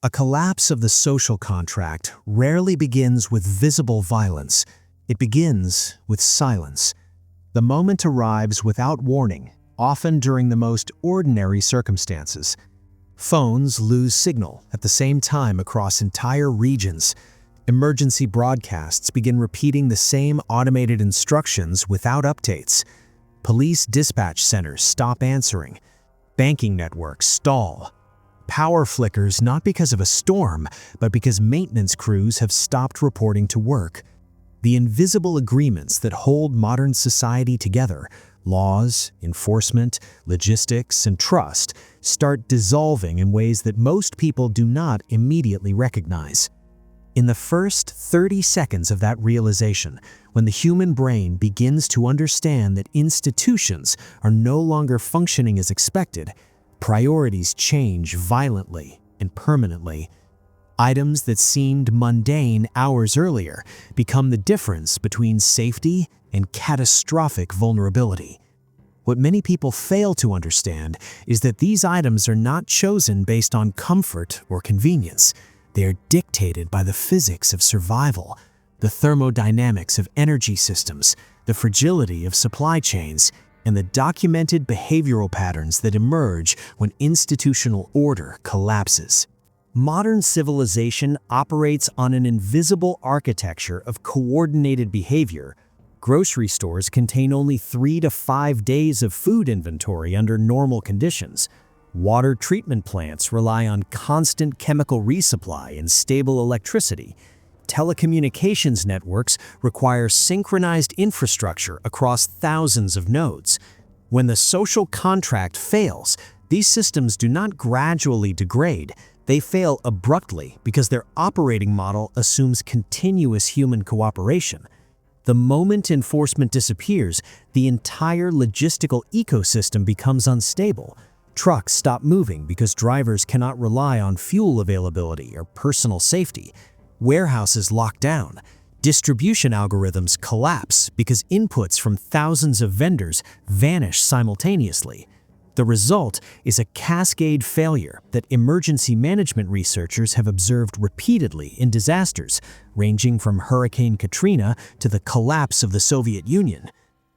A collapse of the social contract rarely begins with visible violence. It begins with silence. The moment arrives without warning, often during the most ordinary circumstances. Phones lose signal at the same time across entire regions. Emergency broadcasts begin repeating the same automated instructions without updates. Police dispatch centers stop answering. Banking networks stall. Power flickers not because of a storm, but because maintenance crews have stopped reporting to work. The invisible agreements that hold modern society together, laws, enforcement, logistics, and trust, start dissolving in ways that most people do not immediately recognize. In the first 30 seconds of that realization, when the human brain begins to understand that institutions are no longer functioning as expected, priorities change violently and permanently. Items that seemed mundane hours earlier become the difference between safety and catastrophic vulnerability. What many people fail to understand is that these items are not chosen based on comfort or convenience. They are dictated by the physics of survival, the thermodynamics of energy systems, the fragility of supply chains, and the documented behavioral patterns that emerge when institutional order collapses. Modern civilization operates on an invisible architecture of coordinated behavior. Grocery stores contain only 3 to 5 days of food inventory under normal conditions. Water treatment plants rely on constant chemical resupply and stable electricity. Telecommunications networks require synchronized infrastructure across thousands of nodes. When the social contract fails, these systems do not gradually degrade. They fail abruptly because their operating model assumes continuous human cooperation. The moment enforcement disappears, the entire logistical ecosystem becomes unstable. Trucks stop moving because drivers cannot rely on fuel availability or personal safety. Warehouses lock down. Distribution algorithms collapse because inputs from thousands of vendors vanish simultaneously. The result is a cascade failure that emergency management researchers have observed repeatedly in disasters, ranging from Hurricane Katrina to the collapse of the Soviet Union.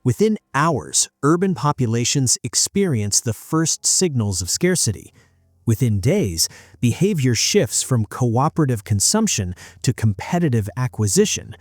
Within hours, urban populations experience the first signals of scarcity. Within days, behavior shifts from cooperative consumption to competitive acquisition.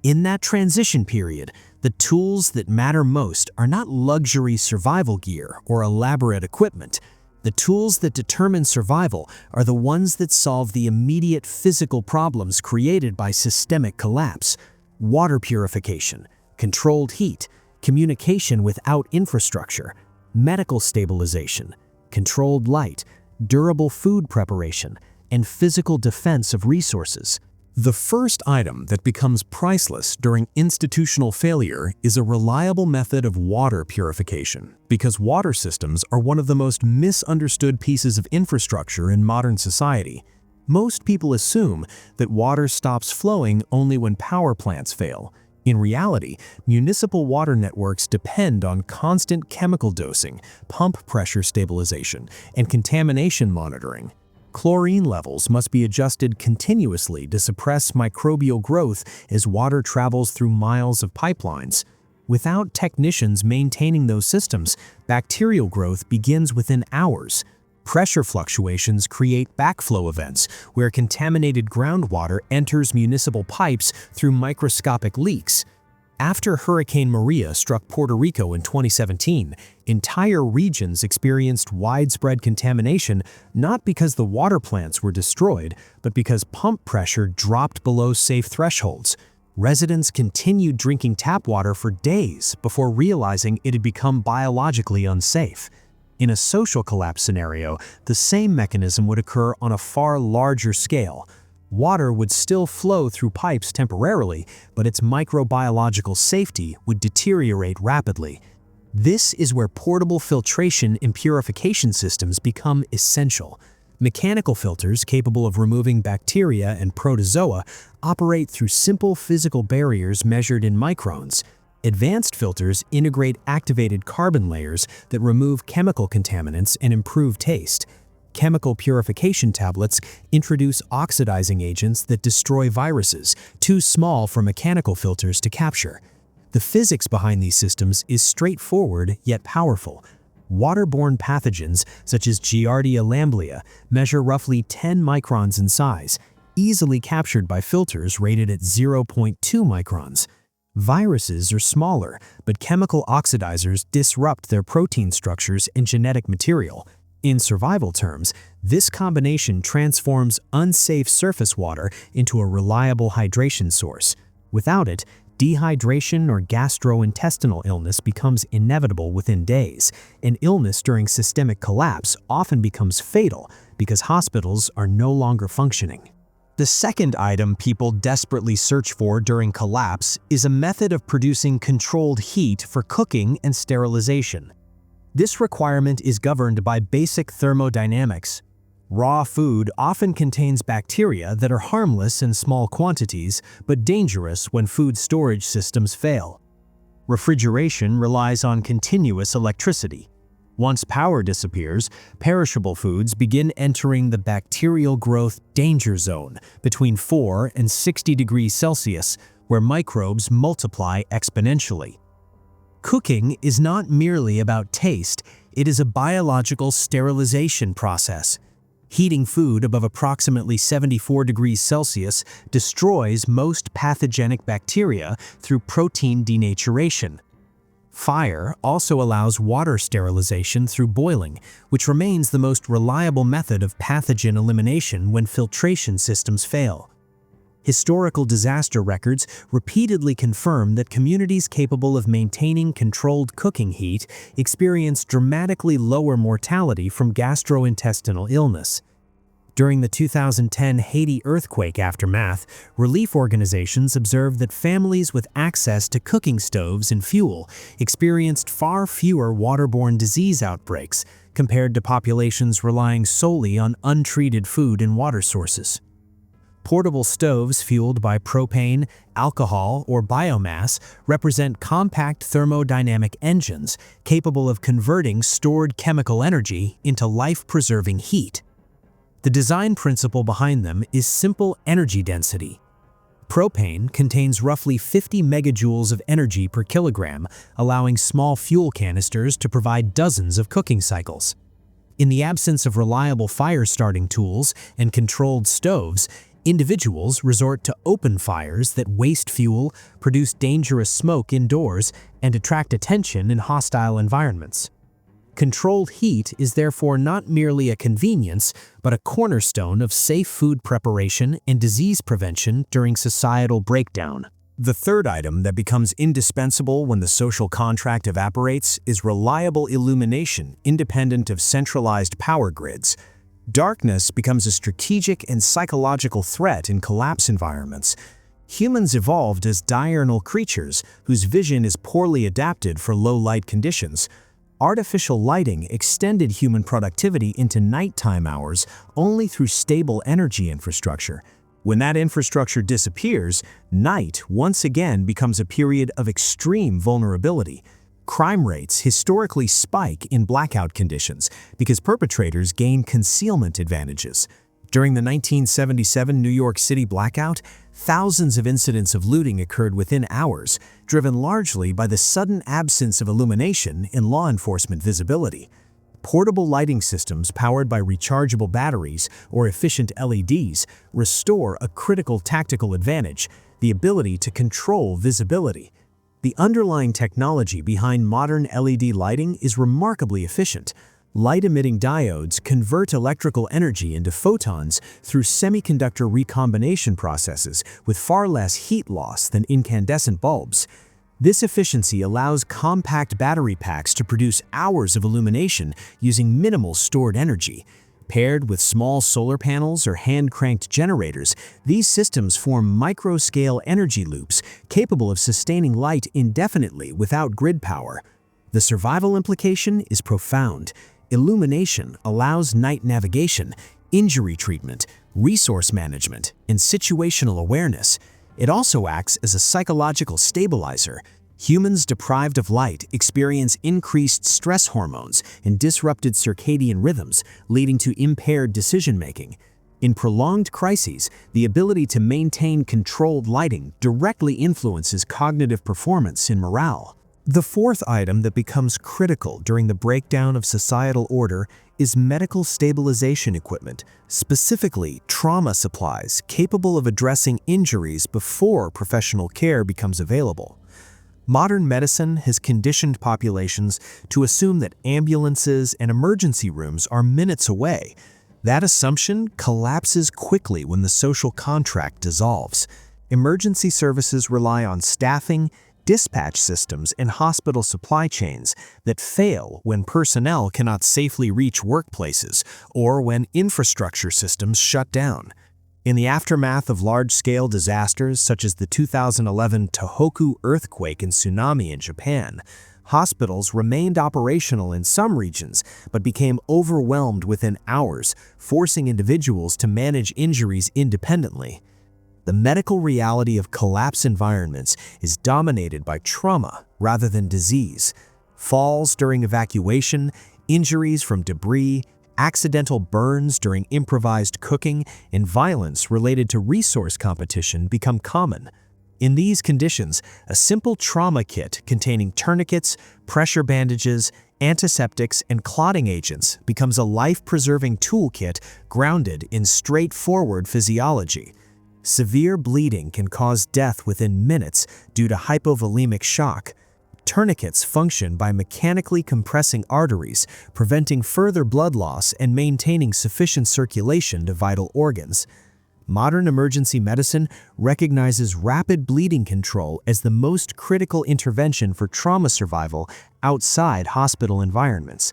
In that transition period, the tools that matter most are not luxury survival gear or elaborate equipment. The tools that determine survival are the ones that solve the immediate physical problems created by systemic collapse: water purification, controlled heat, communication without infrastructure, medical stabilization, controlled light, durable food preparation, and physical defense of resources. The first item that becomes priceless during institutional failure is a reliable method of water purification, because water systems are one of the most misunderstood pieces of infrastructure in modern society. Most people assume that water stops flowing only when power plants fail. In reality, municipal water networks depend on constant chemical dosing, pump pressure stabilization, and contamination monitoring. Chlorine levels must be adjusted continuously to suppress microbial growth as water travels through miles of pipelines. Without technicians maintaining those systems, bacterial growth begins within hours. Pressure fluctuations create backflow events, where contaminated groundwater enters municipal pipes through microscopic leaks. After Hurricane Maria struck Puerto Rico in 2017, entire regions experienced widespread contamination, not because the water plants were destroyed, but because pump pressure dropped below safe thresholds. Residents continued drinking tap water for days before realizing it had become biologically unsafe. In a social collapse scenario, the same mechanism would occur on a far larger scale. Water would still flow through pipes temporarily, but its microbiological safety would deteriorate rapidly. This is where portable filtration and purification systems become essential. Mechanical filters capable of removing bacteria and protozoa operate through simple physical barriers measured in microns. Advanced filters integrate activated carbon layers that remove chemical contaminants and improve taste. Chemical purification tablets introduce oxidizing agents that destroy viruses, too small for mechanical filters to capture. The physics behind these systems is straightforward yet powerful. Waterborne pathogens, such as Giardia lamblia, measure roughly 10 microns in size, easily captured by filters rated at 0.2 microns. Viruses are smaller, but chemical oxidizers disrupt their protein structures and genetic material. In survival terms, this combination transforms unsafe surface water into a reliable hydration source. Without it, dehydration or gastrointestinal illness becomes inevitable within days, and illness during systemic collapse often becomes fatal because hospitals are no longer functioning. The second item people desperately search for during collapse is a method of producing controlled heat for cooking and sterilization. This requirement is governed by basic thermodynamics. Raw food often contains bacteria that are harmless in small quantities but dangerous when food storage systems fail. Refrigeration relies on continuous electricity. Once power disappears, perishable foods begin entering the bacterial growth danger zone between 4 and 60 degrees Celsius, where microbes multiply exponentially. Cooking is not merely about taste, it is a biological sterilization process. Heating food above approximately 74 degrees Celsius destroys most pathogenic bacteria through protein denaturation. Fire also allows water sterilization through boiling, which remains the most reliable method of pathogen elimination when filtration systems fail. Historical disaster records repeatedly confirm that communities capable of maintaining controlled cooking heat experience dramatically lower mortality from gastrointestinal illness. During the 2010 Haiti earthquake aftermath, relief organizations observed that families with access to cooking stoves and fuel experienced far fewer waterborne disease outbreaks compared to populations relying solely on untreated food and water sources. Portable stoves fueled by propane, alcohol, or biomass represent compact thermodynamic engines capable of converting stored chemical energy into life-preserving heat. The design principle behind them is simple energy density. Propane contains roughly 50 megajoules of energy per kilogram, allowing small fuel canisters to provide dozens of cooking cycles. In the absence of reliable fire-starting tools and controlled stoves, individuals resort to open fires that waste fuel, produce dangerous smoke indoors, and attract attention in hostile environments. Controlled heat is therefore not merely a convenience, but a cornerstone of safe food preparation and disease prevention during societal breakdown. The third item that becomes indispensable when the social contract evaporates is reliable illumination independent of centralized power grids. Darkness becomes a strategic and psychological threat in collapse environments. Humans evolved as diurnal creatures whose vision is poorly adapted for low-light conditions. Artificial lighting extended human productivity into nighttime hours only through stable energy infrastructure. When that infrastructure disappears, night once again becomes a period of extreme vulnerability. Crime rates historically spike in blackout conditions because perpetrators gain concealment advantages. During the 1977 New York City blackout, thousands of incidents of looting occurred within hours, driven largely by the sudden absence of illumination in law enforcement visibility. Portable lighting systems powered by rechargeable batteries or efficient LEDs restore a critical tactical advantage, the ability to control visibility. The underlying technology behind modern LED lighting is remarkably efficient. Light-emitting diodes convert electrical energy into photons through semiconductor recombination processes with far less heat loss than incandescent bulbs. This efficiency allows compact battery packs to produce hours of illumination using minimal stored energy. Paired with small solar panels or hand-cranked generators, these systems form micro-scale energy loops capable of sustaining light indefinitely without grid power. The survival implication is profound. Illumination allows night navigation, injury treatment, resource management, and situational awareness. It also acts as a psychological stabilizer. Humans deprived of light experience increased stress hormones and disrupted circadian rhythms, leading to impaired decision-making. In prolonged crises, the ability to maintain controlled lighting directly influences cognitive performance and morale. The fourth item that becomes critical during the breakdown of societal order is medical stabilization equipment, specifically trauma supplies capable of addressing injuries before professional care becomes available. Modern medicine has conditioned populations to assume that ambulances and emergency rooms are minutes away. That assumption collapses quickly when the social contract dissolves. Emergency services rely on staffing, dispatch systems, and hospital supply chains that fail when personnel cannot safely reach workplaces or when infrastructure systems shut down. In the aftermath of large-scale disasters such as the 2011 Tohoku earthquake and tsunami in Japan, hospitals remained operational in some regions but became overwhelmed within hours, forcing individuals to manage injuries independently. The medical reality of collapse environments is dominated by trauma rather than disease. Falls during evacuation, injuries from debris, accidental burns during improvised cooking, and violence related to resource competition become common. In these conditions, a simple trauma kit containing tourniquets, pressure bandages, antiseptics, and clotting agents becomes a life-preserving toolkit grounded in straightforward physiology. Severe bleeding can cause death within minutes due to hypovolemic shock. Tourniquets function by mechanically compressing arteries, preventing further blood loss and maintaining sufficient circulation to vital organs. Modern emergency medicine recognizes rapid bleeding control as the most critical intervention for trauma survival outside hospital environments.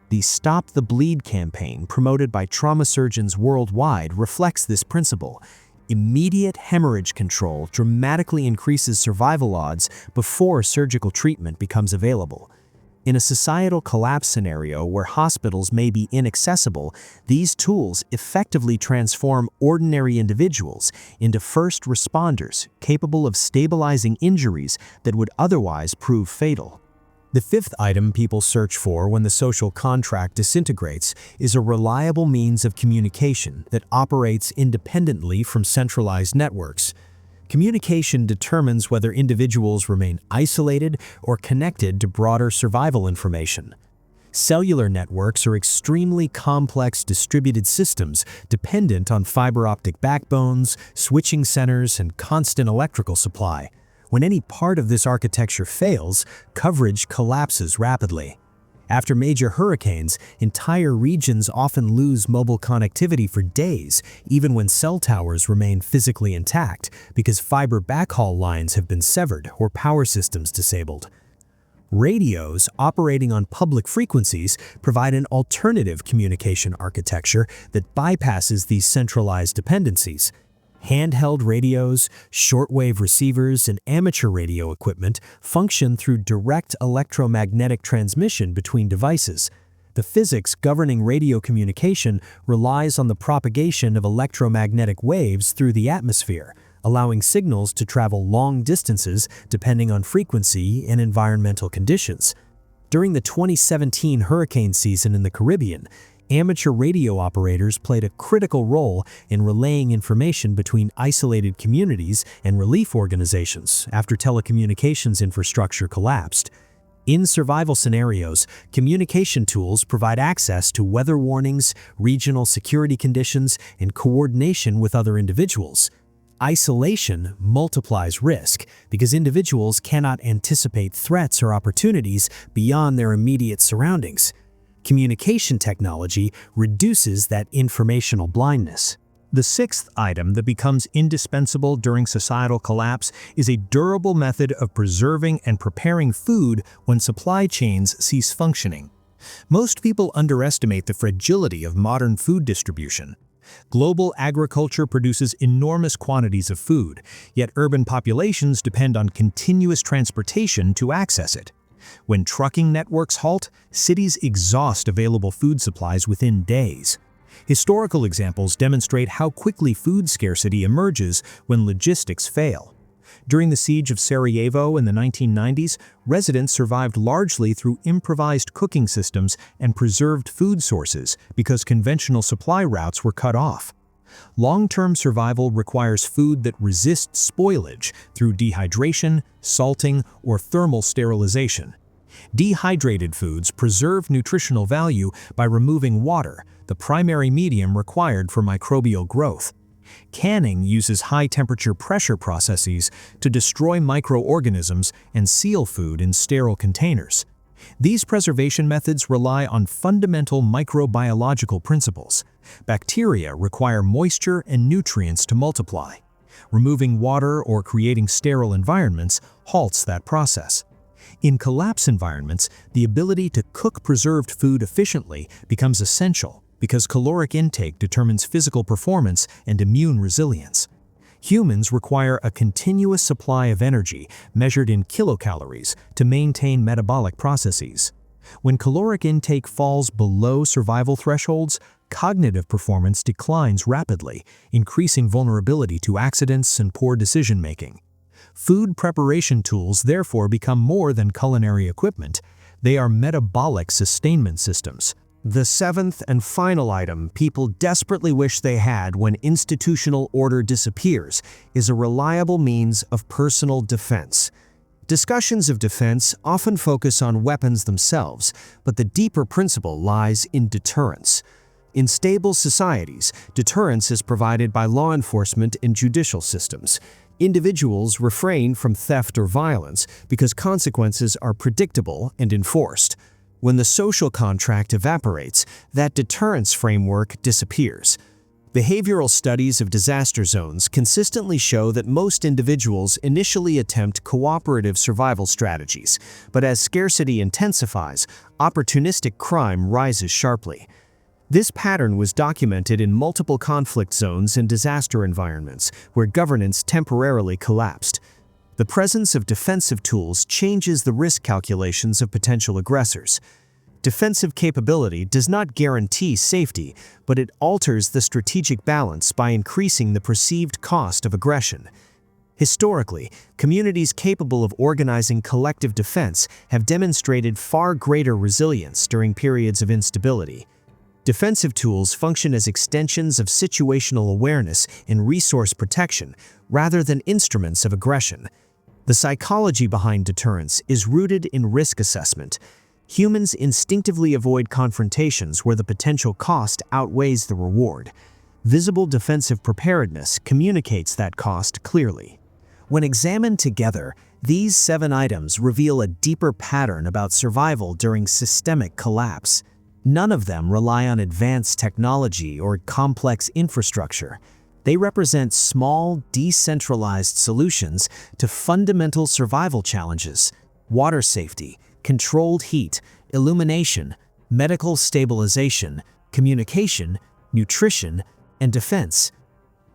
The Stop the Bleed campaign, promoted by trauma surgeons worldwide, reflects this principle. Immediate hemorrhage control dramatically increases survival odds before surgical treatment becomes available. In a societal collapse scenario where hospitals may be inaccessible, these tools effectively transform ordinary individuals into first responders capable of stabilizing injuries that would otherwise prove fatal. The fifth item people search for when the social contract disintegrates is a reliable means of communication that operates independently from centralized networks. Communication determines whether individuals remain isolated or connected to broader survival information. Cellular networks are extremely complex distributed systems dependent on fiber optic backbones, switching centers, and constant electrical supply. When any part of this architecture fails, coverage collapses rapidly. After major hurricanes, entire regions often lose mobile connectivity for days, even when cell towers remain physically intact, because fiber backhaul lines have been severed or power systems disabled. Radios operating on public frequencies provide an alternative communication architecture that bypasses these centralized dependencies. Handheld radios, shortwave receivers, and amateur radio equipment function through direct electromagnetic transmission between devices. The physics governing radio communication relies on the propagation of electromagnetic waves through the atmosphere, allowing signals to travel long distances depending on frequency and environmental conditions. During the 2017 hurricane season in the Caribbean, amateur radio operators played a critical role in relaying information between isolated communities and relief organizations after telecommunications infrastructure collapsed. In survival scenarios, communication tools provide access to weather warnings, regional security conditions, and coordination with other individuals. Isolation multiplies risk because individuals cannot anticipate threats or opportunities beyond their immediate surroundings. Communication technology reduces that informational blindness. The sixth item that becomes indispensable during societal collapse is a durable method of preserving and preparing food when supply chains cease functioning. Most people underestimate the fragility of modern food distribution. Global agriculture produces enormous quantities of food, yet urban populations depend on continuous transportation to access it. When trucking networks halt, cities exhaust available food supplies within days. Historical examples demonstrate how quickly food scarcity emerges when logistics fail. During the siege of Sarajevo in the 1990s, residents survived largely through improvised cooking systems and preserved food sources because conventional supply routes were cut off. Long-term survival requires food that resists spoilage through dehydration, salting, or thermal sterilization. Dehydrated foods preserve nutritional value by removing water, the primary medium required for microbial growth. Canning uses high-temperature pressure processes to destroy microorganisms and seal food in sterile containers. These preservation methods rely on fundamental microbiological principles. Bacteria require moisture and nutrients to multiply. Removing water or creating sterile environments halts that process. In collapse environments, the ability to cook preserved food efficiently becomes essential because caloric intake determines physical performance and immune resilience. Humans require a continuous supply of energy measured in kilocalories to maintain metabolic processes. When caloric intake falls below survival thresholds, cognitive performance declines rapidly, increasing vulnerability to accidents and poor decision-making. Food preparation tools therefore become more than culinary equipment. They are metabolic sustainment systems. The seventh and final item people desperately wish they had when institutional order disappears is a reliable means of personal defense. Discussions of defense often focus on weapons themselves, but the deeper principle lies in deterrence. In stable societies, deterrence is provided by law enforcement and judicial systems. Individuals refrain from theft or violence because consequences are predictable and enforced. When the social contract evaporates, that deterrence framework disappears. Behavioral studies of disaster zones consistently show that most individuals initially attempt cooperative survival strategies, but as scarcity intensifies, opportunistic crime rises sharply. This pattern was documented in multiple conflict zones and disaster environments where governance temporarily collapsed. The presence of defensive tools changes the risk calculations of potential aggressors. Defensive capability does not guarantee safety, but it alters the strategic balance by increasing the perceived cost of aggression. Historically, communities capable of organizing collective defense have demonstrated far greater resilience during periods of instability. Defensive tools function as extensions of situational awareness and resource protection rather than instruments of aggression. The psychology behind deterrence is rooted in risk assessment. Humans instinctively avoid confrontations where the potential cost outweighs the reward. Visible defensive preparedness communicates that cost clearly. When examined together, these 7 items reveal a deeper pattern about survival during systemic collapse. None of them rely on advanced technology or complex infrastructure. They represent small, decentralized solutions to fundamental survival challenges: water safety, controlled heat, illumination, medical stabilization, communication, nutrition, and defense.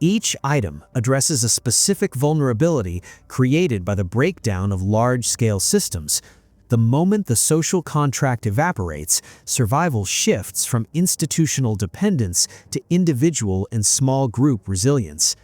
Each item addresses a specific vulnerability created by the breakdown of large-scale systems. The moment the social contract evaporates, survival shifts from institutional dependence to individual and small group resilience.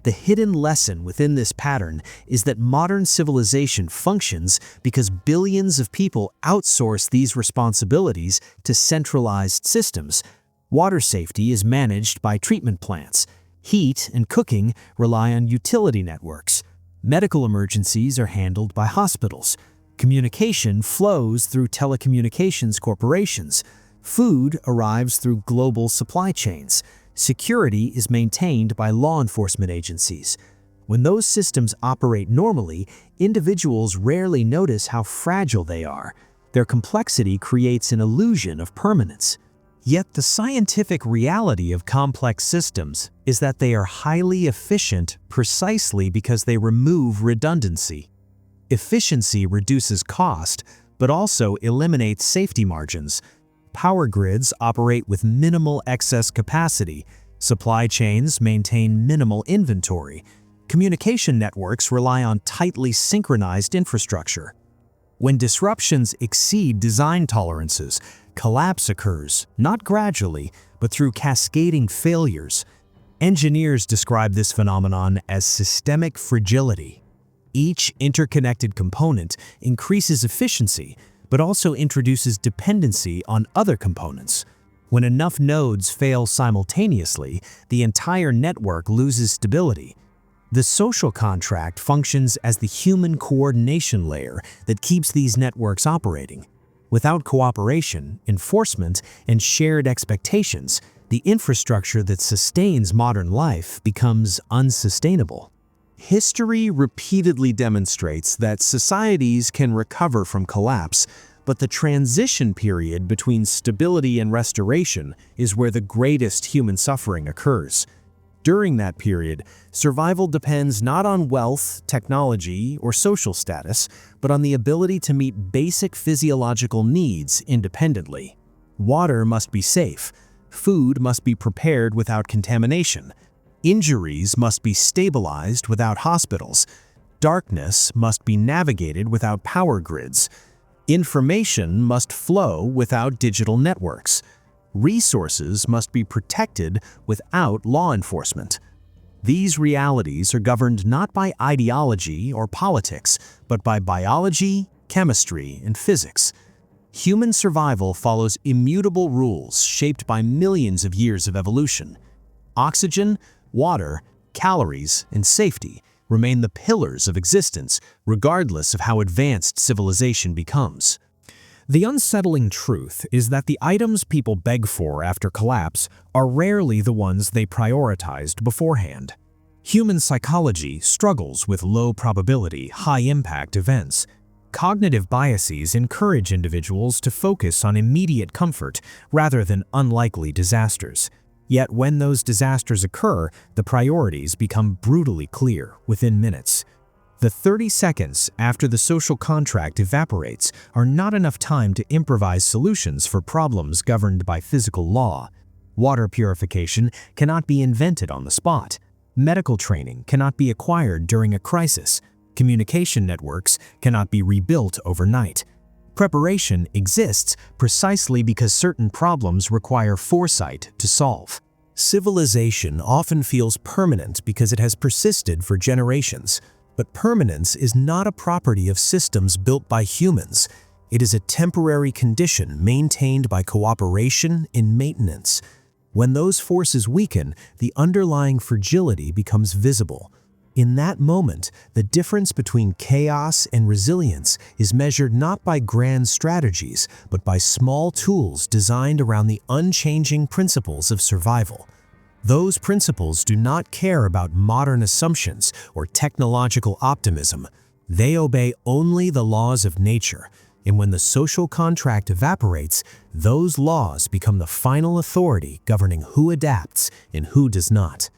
The hidden lesson within this pattern is that modern civilization functions because billions of people outsource these responsibilities to centralized systems. Water safety is managed by treatment plants. Heat and cooking rely on utility networks. Medical emergencies are handled by hospitals. Communication flows through telecommunications corporations. Food arrives through global supply chains. Security is maintained by law enforcement agencies. When those systems operate normally, individuals rarely notice how fragile they are. Their complexity creates an illusion of permanence. Yet the scientific reality of complex systems is that they are highly efficient precisely because they remove redundancy. Efficiency reduces cost, but also eliminates safety margins. Power grids operate with minimal excess capacity. Supply chains maintain minimal inventory. Communication networks rely on tightly synchronized infrastructure. When disruptions exceed design tolerances, collapse occurs, not gradually, but through cascading failures. Engineers describe this phenomenon as systemic fragility. Each interconnected component increases efficiency, but also introduces dependency on other components. When enough nodes fail simultaneously, the entire network loses stability. The social contract functions as the human coordination layer that keeps these networks operating. Without cooperation, enforcement, and shared expectations, the infrastructure that sustains modern life becomes unsustainable. History repeatedly demonstrates that societies can recover from collapse, but the transition period between stability and restoration is where the greatest human suffering occurs. During that period, survival depends not on wealth, technology, or social status, but on the ability to meet basic physiological needs independently. Water must be safe, food must be prepared without contamination, injuries must be stabilized without hospitals, darkness must be navigated without power grids, information must flow without digital networks. Resources must be protected without law enforcement. These realities are governed not by ideology or politics, but by biology, chemistry, and physics. Human survival follows immutable rules shaped by millions of years of evolution. Oxygen, water, calories, and safety remain the pillars of existence, regardless of how advanced civilization becomes. The unsettling truth is that the items people beg for after collapse are rarely the ones they prioritized beforehand. Human psychology struggles with low-probability, high-impact events. Cognitive biases encourage individuals to focus on immediate comfort rather than unlikely disasters. Yet when those disasters occur, the priorities become brutally clear within minutes. The 30 seconds after the social contract evaporates are not enough time to improvise solutions for problems governed by physical law. Water purification cannot be invented on the spot. Medical training cannot be acquired during a crisis. Communication networks cannot be rebuilt overnight. Preparation exists precisely because certain problems require foresight to solve. Civilization often feels permanent because it has persisted for generations. But permanence is not a property of systems built by humans. It is a temporary condition maintained by cooperation and maintenance. When those forces weaken, the underlying fragility becomes visible. In that moment, the difference between chaos and resilience is measured not by grand strategies, but by small tools designed around the unchanging principles of survival. Those principles do not care about modern assumptions or technological optimism. They obey only the laws of nature, and when the social contract evaporates, those laws become the final authority governing who adapts and who does not.